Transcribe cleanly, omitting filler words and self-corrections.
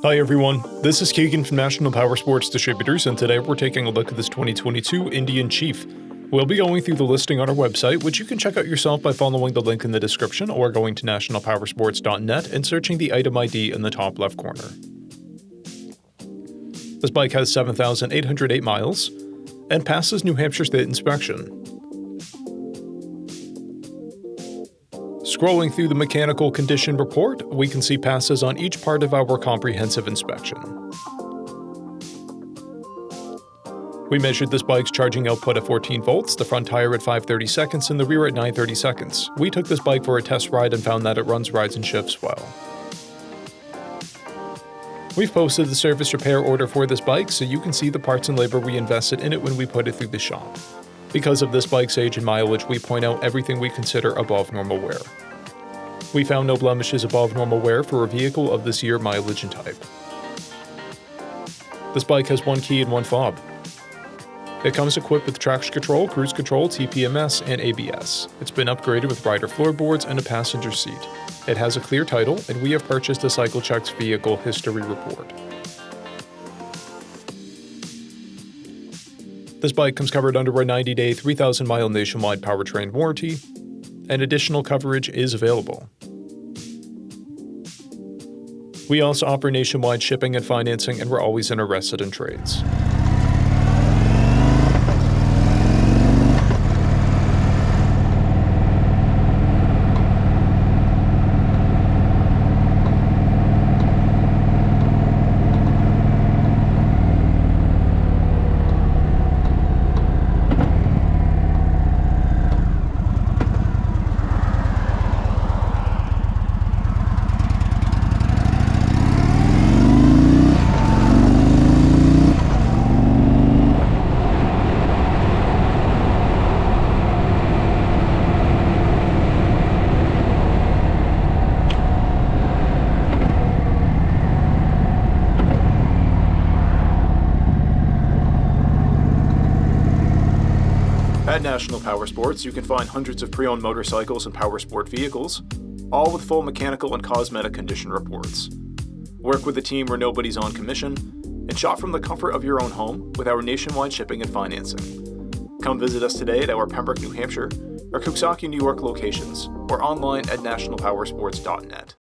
Hi everyone, this is Keegan from National Powersports Distributors, and today we're taking a look at this 2022 Indian Chief. We'll be going through the listing on our website, which you can check out yourself by following the link in the description or going to nationalpowersports.net and searching the item ID in the top left corner. This bike has 7,808 miles and passes New Hampshire State inspection. Scrolling through the mechanical condition report, we can see passes on each part of our comprehensive inspection. We measured this bike's charging output at 14 volts, the front tire at 530 seconds, and the rear at 930 seconds. We took this bike for a test ride and found that it runs, rides, and shifts well. We've posted the service repair order for this bike so you can see the parts and labor we invested in it when we put it through the shop. Because of this bike's age and mileage, we point out everything we consider above normal wear. We found no blemishes above normal wear for a vehicle of this year, mileage, and type. This bike has one key and one fob. It comes equipped with traction control, cruise control, TPMS, and ABS. It's been upgraded with rider floorboards and a passenger seat. It has a clear title, and we have purchased a CycleCheck's vehicle history report. This bike comes covered under a 90-day, 3,000-mile nationwide powertrain warranty, and additional coverage is available. We also offer nationwide shipping and financing, and we're always interested in trades. At National Powersports, you can find hundreds of pre-owned motorcycles and powersport vehicles, all with full mechanical and cosmetic condition reports. Work with a team where nobody's on commission, and shop from the comfort of your own home with our nationwide shipping and financing. Come visit us today at our Pembroke, New Hampshire, or Coxsackie, New York locations, or online at nationalpowersports.net.